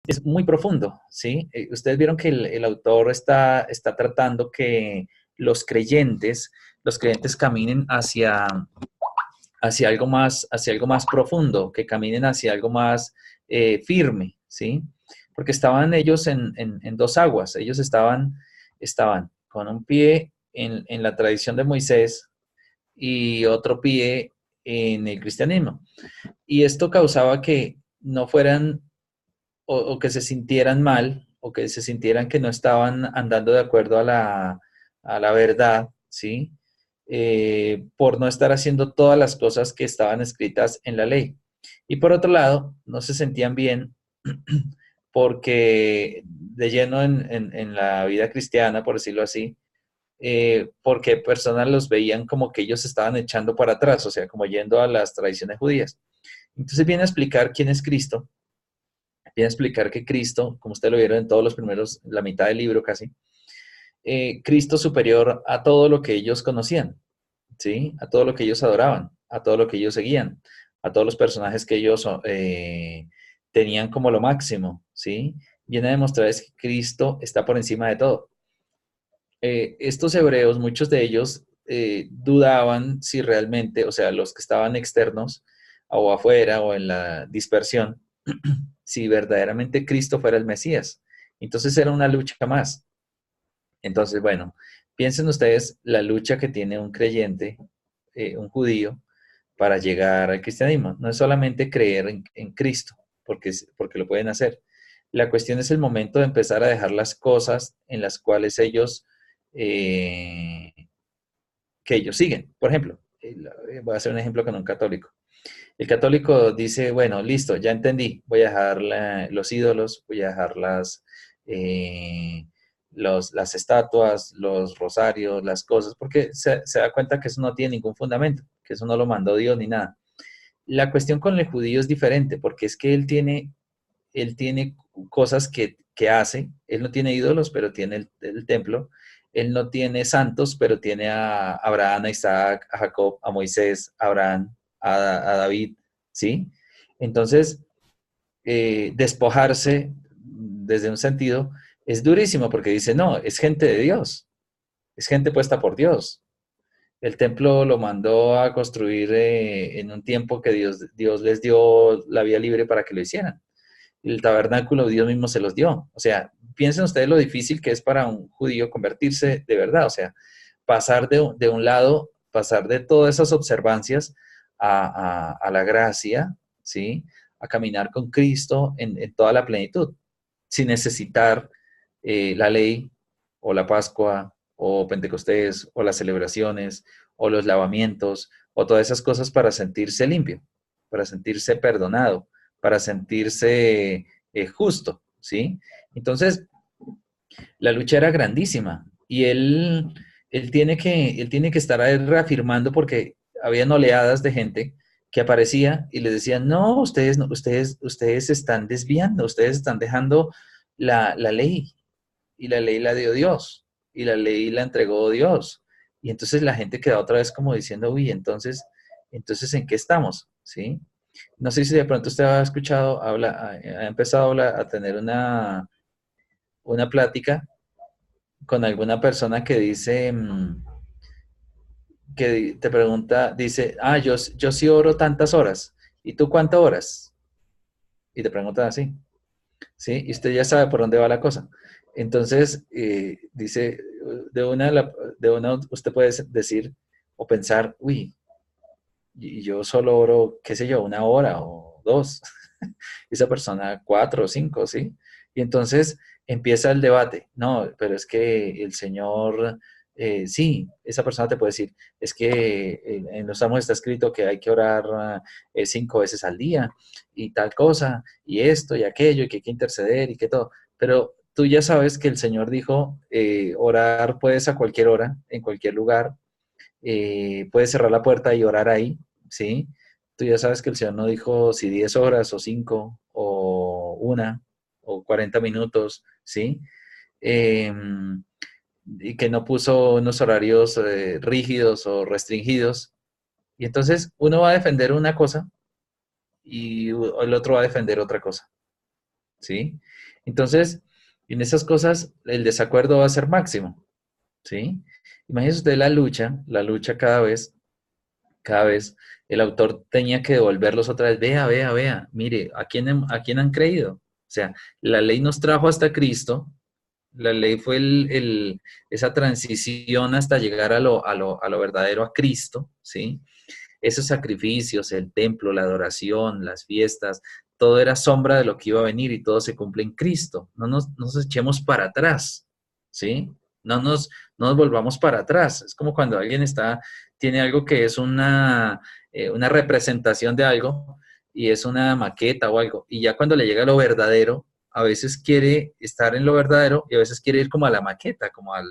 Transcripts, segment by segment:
es muy profundo, ¿sí? Ustedes vieron que el autor está tratando que los creyentes caminen hacia algo más profundo, que caminen hacia algo más firme, ¿sí? Porque estaban ellos en dos aguas, ellos estaban con un pie en la tradición de Moisés y otro pie en el cristianismo. Y esto causaba que no fueran o que se sintieran mal o que se sintieran que no estaban andando de acuerdo a la verdad, ¿sí? Por no estar haciendo todas las cosas que estaban escritas en la ley. Y por otro lado, no se sentían bien porque de lleno en la vida cristiana, por decirlo así, porque personas los veían como que ellos estaban echando para atrás, o sea, como yendo a las tradiciones judías. Entonces viene a explicar quién es Cristo, viene a explicar que Cristo, como ustedes lo vieron en todos los primeros, la mitad del libro casi, Cristo superior a todo lo que ellos conocían, ¿sí? A todo lo que ellos adoraban, a todo lo que ellos seguían, a todos los personajes que ellos tenían como lo máximo, ¿sí? Viene a demostrar es que Cristo está por encima de todo. Estos hebreos, muchos de ellos dudaban si realmente, o sea, los que estaban externos o afuera o en la dispersión, si verdaderamente Cristo fuera el Mesías. Entonces era una lucha más. Entonces, bueno, piensen ustedes la lucha que tiene un creyente, un judío, para llegar al cristianismo. No es solamente creer en Cristo, porque lo pueden hacer. La cuestión es el momento de empezar a dejar las cosas en las cuales eh, que ellos siguen. Por ejemplo, voy a hacer un ejemplo con un católico. El católico dice, bueno, listo, ya entendí, voy a dejar los ídolos, voy a dejar eh, las estatuas, los rosarios, las cosas, porque se da cuenta que eso no tiene ningún fundamento, que eso no lo mandó Dios ni nada. La cuestión con el judío es diferente, porque es que él tiene cosas que hace, él no tiene ídolos, pero tiene el templo, él no tiene santos, pero tiene a Abraham, a Isaac, a Jacob, a Moisés, a Abraham, a David, ¿sí? Entonces, despojarse desde un sentido es durísimo porque dice, no, es gente de Dios, es gente puesta por Dios. El templo lo mandó a construir en un tiempo que Dios les dio la vía libre para que lo hicieran. El tabernáculo Dios mismo se los dio. O sea, piensen ustedes lo difícil que es para un judío convertirse de verdad. O sea, pasar de un lado, pasar de todas esas observancias a la gracia, ¿sí? A caminar con Cristo en toda la plenitud, sin necesitar la ley o la Pascua o Pentecostés o las celebraciones o los lavamientos o todas esas cosas para sentirse limpio, para sentirse perdonado, para sentirse justo, ¿sí? Entonces, la lucha era grandísima y él tiene que estar ahí reafirmando porque habían oleadas de gente que aparecía y les decían, no, ustedes se están desviando, ustedes están dejando la ley y la ley la dio Dios y la ley la entregó Dios. Y entonces la gente queda otra vez como diciendo, uy, entonces ¿en qué estamos? ¿Sí? No sé si de pronto usted ha escuchado, ha empezado a tener una plática con alguna persona que dice, que te pregunta, dice, yo sí oro tantas horas, ¿y tú cuántas horas? Y te preguntan así, ¿sí? Y usted ya sabe por dónde va la cosa. Entonces, dice, de una usted puede decir o pensar, uy, y yo solo oro, qué sé yo, una hora o dos. Esa persona cuatro o cinco, ¿sí? Y entonces empieza el debate. No, pero es que el Señor, sí, esa persona te puede decir, es que en los Salmos está escrito que hay que orar 5 veces al día y tal cosa, y esto y aquello, y que hay que interceder y que todo. Pero tú ya sabes que el Señor dijo, orar puedes a cualquier hora, en cualquier lugar, puedes cerrar la puerta y orar ahí, ¿sí? Tú ya sabes que el Señor no dijo si 10 horas o 5 o una o 40 minutos, ¿sí? Eh, y que no puso unos horarios rígidos o restringidos. Y entonces uno va a defender una cosa y el otro va a defender otra cosa. ¿sí? Entonces, en esas cosas el desacuerdo va a ser máximo, ¿sí? Imagínese usted la lucha cada vez, el autor tenía que devolverlos otra vez, vea, vea, vea, mire, a quién han creído? O sea, la ley nos trajo hasta Cristo, la ley fue esa transición hasta llegar a lo verdadero, a Cristo, ¿sí? Esos sacrificios, el templo, la adoración, las fiestas, todo era sombra de lo que iba a venir y todo se cumple en Cristo. No nos echemos para atrás, ¿sí? No nos, no nos volvamos para atrás. Es como cuando alguien tiene algo que es una representación de algo y es una maqueta o algo, y ya cuando le llega lo verdadero, a veces quiere estar en lo verdadero y a veces quiere ir como a la maqueta, como a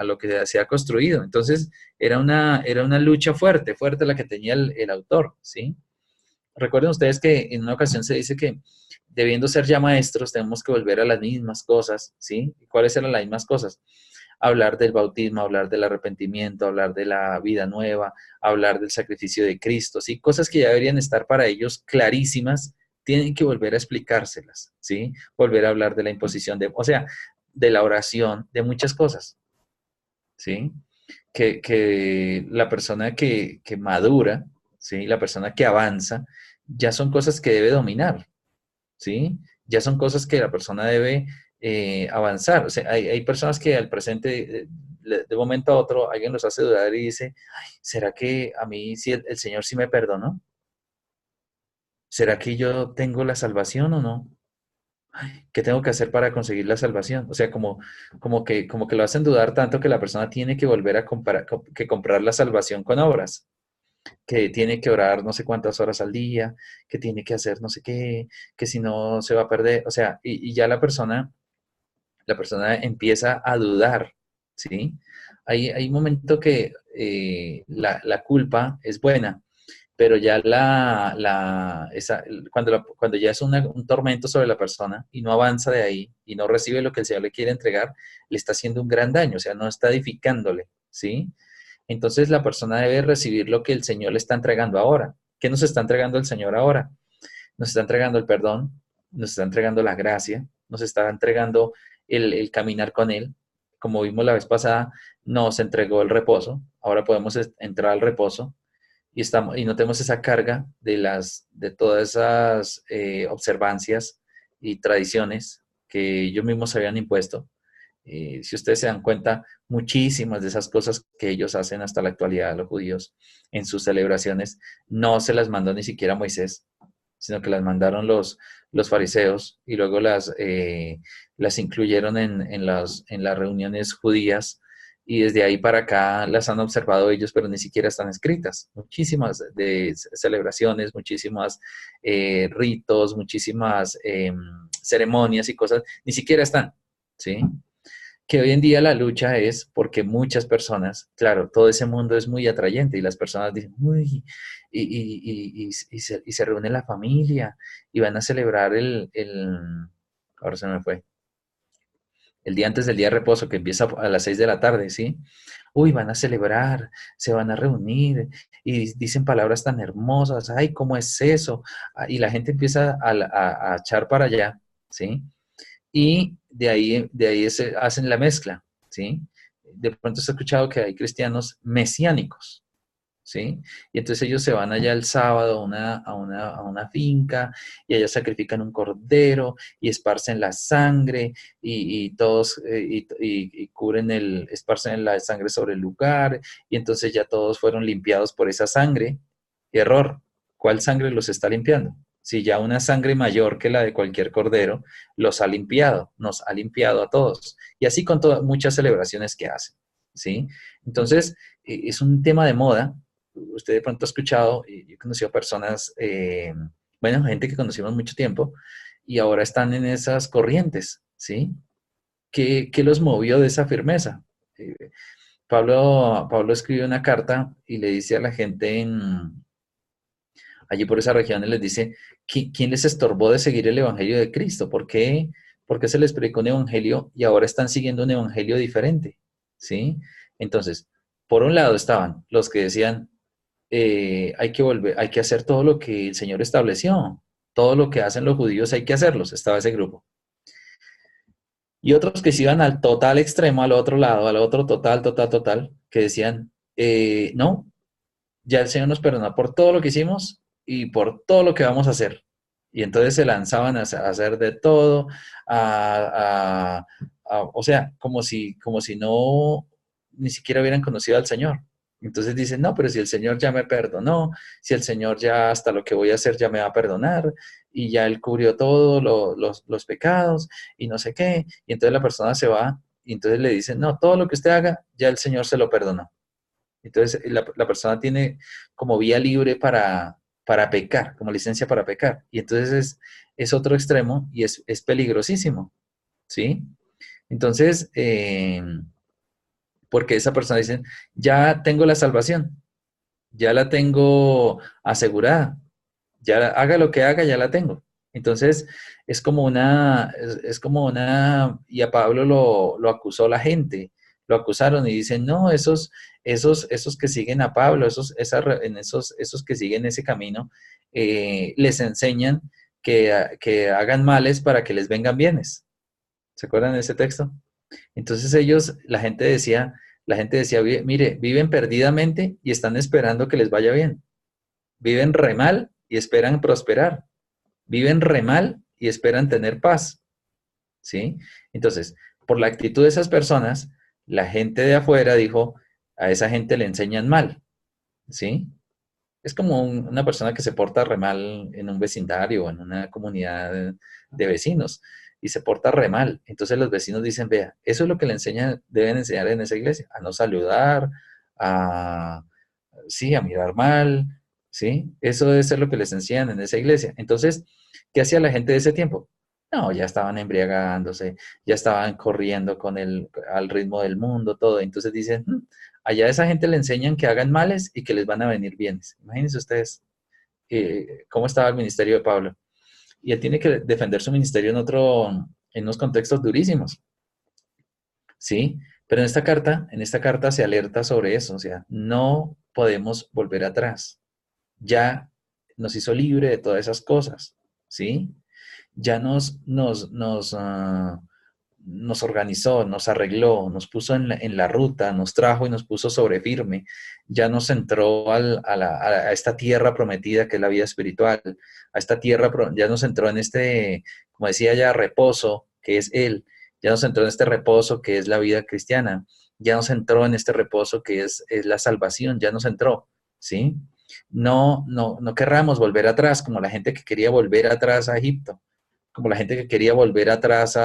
lo que se ha construido. Entonces, era una lucha fuerte, fuerte la que tenía el autor, ¿sí? Recuerden ustedes que en una ocasión se dice que debiendo ser ya maestros tenemos que volver a las mismas cosas, ¿sí? ¿Cuáles eran las mismas cosas? Hablar del bautismo, hablar del arrepentimiento, hablar de la vida nueva, hablar del sacrificio de Cristo, ¿sí? Cosas que ya deberían estar para ellos clarísimas, tienen que volver a explicárselas, ¿sí? Volver a hablar de la imposición o sea, de la oración, de muchas cosas, ¿sí? Que la persona que madura, ¿sí? La persona que avanza, ya son cosas que debe dominar, ¿sí? Ya son cosas que la persona debe avanzar. O sea, hay personas que al presente, de momento a otro, alguien los hace dudar y dice, "Ay, ¿será que a mí sí el Señor sí me perdonó? ¿Será que yo tengo la salvación o no? ¿Qué tengo que hacer para conseguir la salvación?" O sea, como que lo hacen dudar tanto que la persona tiene que volver a comprar la salvación con obras, que tiene que orar no sé cuántas horas al día, que tiene que hacer no sé qué, que si no se va a perder. O sea, y ya la persona empieza a dudar, ¿sí? Hay un momento que la culpa es buena, pero ya cuando ya es un tormento sobre la persona y no avanza de ahí y no recibe lo que el Señor le quiere entregar, le está haciendo un gran daño, o sea, no está edificándole, ¿sí? Entonces la persona debe recibir lo que el Señor le está entregando ahora. ¿Qué nos está entregando el Señor ahora? Nos está entregando el perdón, nos está entregando la gracia, nos está entregando el caminar con Él. Como vimos la vez pasada, nos entregó el reposo. Ahora podemos entrar al reposo y no tenemos esa carga de todas esas observancias y tradiciones que ellos mismos habían impuesto. Si ustedes se dan cuenta, muchísimas de esas cosas que ellos hacen hasta la actualidad, los judíos, en sus celebraciones, no se las mandó ni siquiera Moisés, sino que las mandaron los fariseos y luego las incluyeron en las reuniones judías y desde ahí para acá las han observado ellos, pero ni siquiera están escritas. Muchísimas de celebraciones, muchísimas ritos, muchísimas ceremonias y cosas, ni siquiera están, ¿sí? Que hoy en día la lucha es porque muchas personas, claro, todo ese mundo es muy atrayente y las personas dicen, uy, y se reúne la familia y van a celebrar ahora se me fue, el día antes del día de reposo que empieza a las 6 de la tarde, ¿sí? Uy, van a celebrar, se van a reunir y dicen palabras tan hermosas, ay, ¿cómo es eso? Y la gente empieza a echar para allá, ¿sí? Y de ahí hacen la mezcla, ¿sí? De pronto se ha escuchado que hay cristianos mesiánicos, ¿sí? Y entonces ellos se van allá el sábado a una finca y allá sacrifican un cordero y esparcen la sangre y todos y cubren esparcen la sangre sobre el lugar y entonces ya todos fueron limpiados por esa sangre. Error. ¿Cuál sangre los está limpiando? Si ya una sangre mayor que la de cualquier cordero los ha limpiado, nos ha limpiado a todos. Y así con muchas celebraciones que hacen, ¿sí? Entonces, es un tema de moda. Usted de pronto ha escuchado, y yo he conocido personas, bueno, gente que conocimos mucho tiempo, y ahora están en esas corrientes, ¿sí? ¿Qué los movió de esa firmeza? Eh, Pablo escribe una carta y le dice a la gente allí por esa región, y les dice, ¿quién les estorbó de seguir el Evangelio de Cristo? ¿Por qué se les predicó un Evangelio y ahora están siguiendo un Evangelio diferente? ¿Sí? Entonces, por un lado estaban los que decían, hay que volver, hay que hacer todo lo que el Señor estableció. todo lo que hacen los judíos hay que hacerlos, estaba ese grupo. Y otros que se iban al total extremo, al otro lado, al otro total, total, total, que decían, no, ya el Señor nos perdona por todo lo que hicimos y por todo lo que vamos a hacer. Y entonces se lanzaban a hacer de todo, o sea, como si no, ni siquiera hubieran conocido al Señor. Entonces dicen, no, pero si el Señor ya me perdonó, si el Señor ya hasta lo que voy a hacer ya me va a perdonar, y ya Él cubrió todos los pecados, y no sé qué, y entonces la persona se va, y entonces le dicen, no, todo lo que usted haga, ya el Señor se lo perdonó. Entonces, la persona tiene como vía libre para pecar, como licencia para pecar. Y entonces es otro extremo y es peligrosísimo, ¿sí? Entonces, porque esa persona dice, ya tengo la salvación, ya la tengo asegurada, ya haga lo que haga, ya la tengo. Entonces, es como una, y a Pablo lo acusó la gente, lo acusaron y dicen, no, esos que siguen a Pablo, esos que siguen ese camino, les enseñan que hagan males para que les vengan bienes. ¿Se acuerdan de ese texto? Entonces la gente decía, mire, viven perdidamente y están esperando que les vaya bien. Viven re mal y esperan prosperar. Viven re mal y esperan tener paz, ¿sí? Entonces, por la actitud de esas personas, la gente de afuera dijo, a esa gente le enseñan mal, ¿sí? Es como una persona que se porta re mal en un vecindario o en una comunidad de vecinos y se porta re mal. Entonces los vecinos dicen, vea, eso es lo que le enseñan, deben enseñar en esa iglesia, a no saludar, a, sí, a mirar mal, ¿sí? Eso debe ser lo que les enseñan en esa iglesia. Entonces, ¿qué hacía la gente de ese tiempo? No, ya estaban embriagándose, ya estaban corriendo al ritmo del mundo, todo. Entonces dicen, allá a esa gente le enseñan que hagan males y que les van a venir bienes. Imagínense ustedes cómo estaba el ministerio de Pablo. Y él tiene que defender su ministerio en unos contextos durísimos, ¿sí? Pero en esta carta se alerta sobre eso, o sea, no podemos volver atrás. Ya nos hizo libre de todas esas cosas, ¿sí? Ya nos organizó, nos arregló, nos puso en la ruta, nos trajo y nos puso sobre firme, ya nos entró a esta tierra prometida que es la vida espiritual, a esta tierra, ya nos entró en este, como decía ya, reposo que es Él, ya nos entró en este reposo que es la vida cristiana, ya nos entró en este reposo que es la salvación, ya nos entró, ¿sí? No querramos volver atrás, como la gente que quería volver atrás a Egipto, como la gente que quería volver atrás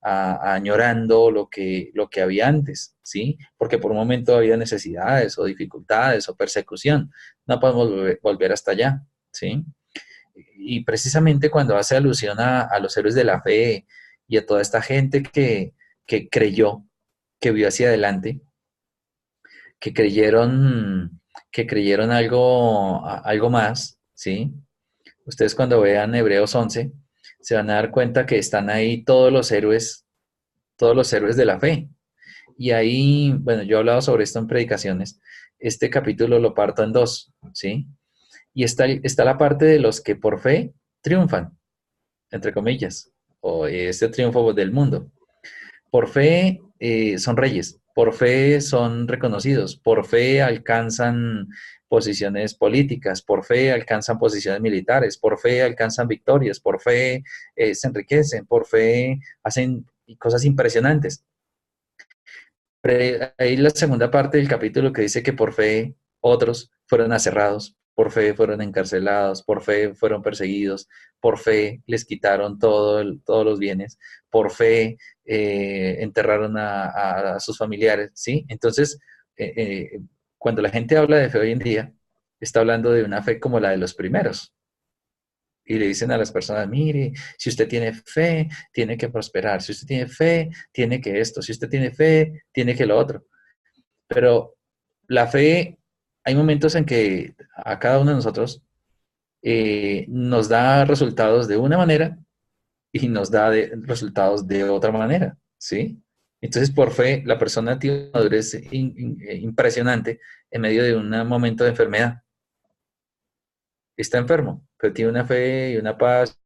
añorando lo que había antes, ¿sí? Porque por un momento había necesidades o dificultades o persecución. No podemos volver hasta allá, ¿sí? Y precisamente cuando hace alusión a los héroes de la fe y a toda esta gente que creyó, que vio hacia adelante, que creyeron, que creyeron algo más, ¿sí? Ustedes cuando vean Hebreos 11 se van a dar cuenta que están ahí todos los héroes de la fe. Y ahí, bueno, yo he hablado sobre esto en predicaciones. Este capítulo lo parto en dos, ¿sí? Y está la parte de los que por fe triunfan, entre comillas, o este triunfo del mundo. Por fe son reyes, por fe son reconocidos, por fe alcanzan posiciones políticas, por fe alcanzan posiciones militares, por fe alcanzan victorias, por fe se enriquecen, por fe hacen cosas impresionantes. Pero ahí la segunda parte del capítulo que dice que por fe otros fueron aserrados, por fe fueron encarcelados, por fe fueron perseguidos, por fe les quitaron todos los bienes, por fe enterraron a sus familiares, ¿sí? Entonces, eh, eh, cuando la gente habla de fe hoy en día, está hablando de una fe como la de los primeros. Y le dicen a las personas, mire, si usted tiene fe, tiene que prosperar. Si usted tiene fe, tiene que esto. Si usted tiene fe, tiene que lo otro. Pero la fe, hay momentos en que a cada uno de nosotros nos da resultados de una manera y nos da resultados de otra manera, ¿sí? Entonces, por fe, la persona tiene una madurez impresionante en medio de un momento de enfermedad. está enfermo, pero tiene una fe y una paz.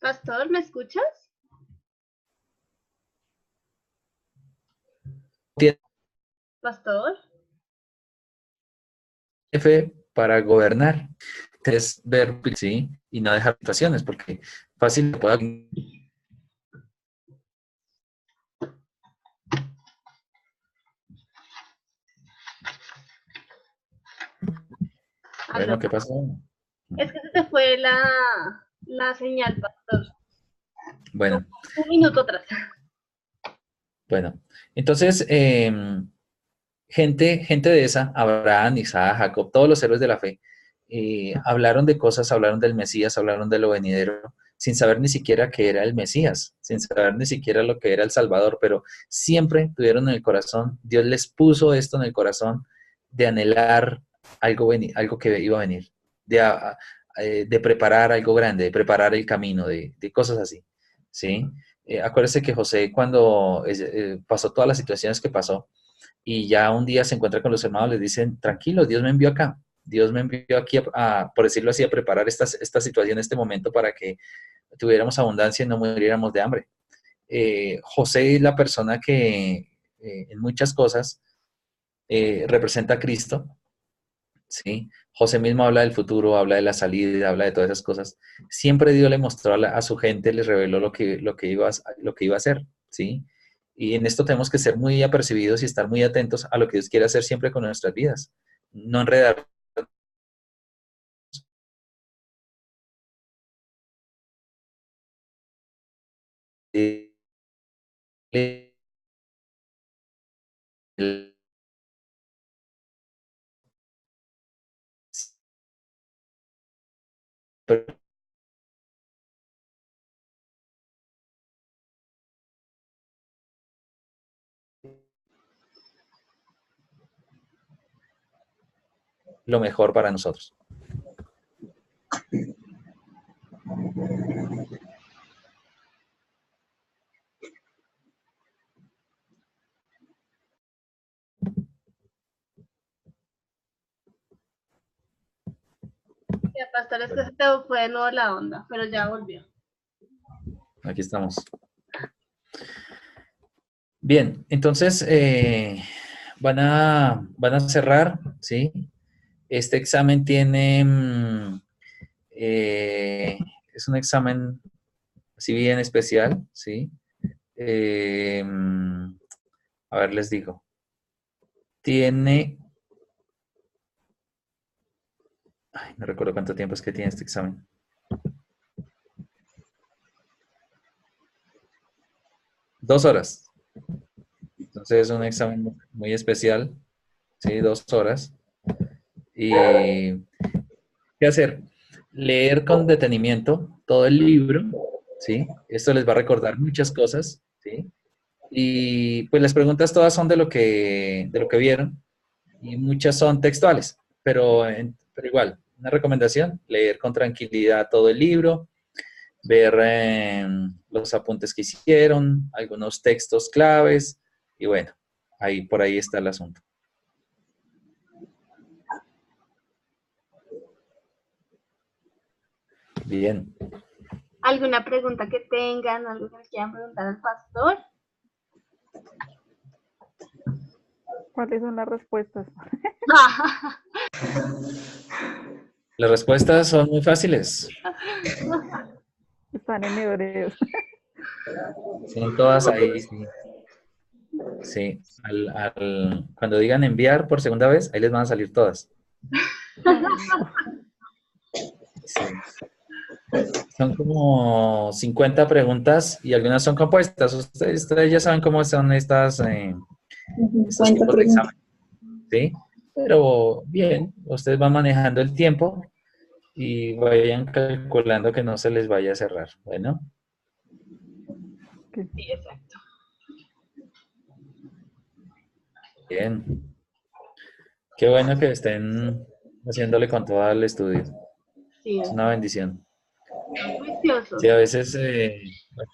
Pastor, ¿me escuchas? Tiene Pastor. fe para gobernar. Es ver, sí, y no dejar situaciones, porque fácil pueda. Aló. Bueno, ¿qué pasó? Es que se te fue la señal, pastor. Bueno, Un minuto atrás. bueno. Entonces, gente de esa, Abraham, Isaac, Jacob, todos los héroes de la fe, hablaron de cosas, hablaron del Mesías, hablaron de lo venidero, sin saber ni siquiera qué era el Mesías, sin saber ni siquiera lo que era el Salvador, pero siempre tuvieron en el corazón, Dios les puso esto en el corazón de anhelar algo que iba a venir, de preparar algo grande, de preparar el camino, de cosas así, ¿sí? Acuérdese que José cuando pasó todas las situaciones que pasó, y ya un día se encuentra con los hermanos, les dicen, tranquilos, Dios me envió acá, Dios me envió aquí, por decirlo así, a preparar esta situación, este momento para que tuviéramos abundancia y no muriéramos de hambre. José es la persona que en muchas cosas representa a Cristo, ¿sí? José mismo habla del futuro, habla de la salida, habla de todas esas cosas. Siempre Dios le mostró a su gente, les reveló lo que iba a hacer, ¿sí? Y en esto tenemos que ser muy apercibidos y estar muy atentos a lo que Dios quiere hacer siempre con nuestras vidas. No enredar. Lo mejor para nosotros. Ya, pastor, es que Bueno, se te fue de nuevo la onda, pero ya volvió. aquí estamos. Bien, entonces van a cerrar, ¿sí? Este examen tiene, es un examen así bien especial, ¿sí? Eh, a ver, les digo, tiene, ay, no recuerdo cuánto tiempo es que tiene este examen. 2 horas. Entonces es un examen muy especial, ¿sí? 2 horas. Y, ¿qué hacer? Leer con detenimiento todo el libro, ¿sí? Esto les va a recordar muchas cosas, ¿sí? Y pues las preguntas todas son de lo que vieron y muchas son textuales, pero igual, una recomendación, leer con tranquilidad todo el libro, ver los apuntes que hicieron, algunos textos claves y bueno, por ahí está el asunto. Bien. ¿Alguna pregunta que tengan? ¿Algo que le quieran preguntar al pastor? ¿Cuáles son las respuestas? Las respuestas son muy fáciles. Están en hebreos. Son todas ahí, sí. Sí. Cuando digan enviar por segunda vez, ahí les van a salir todas. Ay, no. Sí. Son como 50 preguntas y algunas son compuestas. Ustedes ya saben cómo son estos Cuenta tipos de preguntas. exámenes, ¿sí? Pero bien, ustedes van manejando el tiempo y vayan calculando que no se les vaya a cerrar. Bueno, Ok. Sí, exacto. bien. Qué bueno que estén haciéndole con todo al estudio. Sí, Es una bendición. son juiciosos. Sí, a veces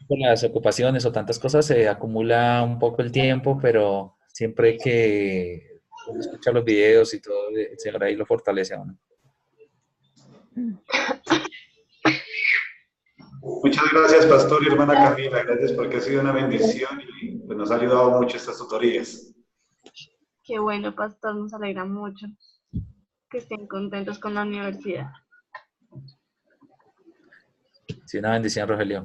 por las ocupaciones o tantas cosas se acumula un poco el tiempo, pero siempre que uno escucha los videos y todo, el Señor ahí lo fortalece a uno. Muchas gracias, pastor y hermana Camila. Gracias porque ha sido una bendición y pues, nos ha ayudado mucho estas tutorías. Qué bueno, pastor, nos alegra mucho que estén contentos con la universidad. Sí, una bendición, Rogelio.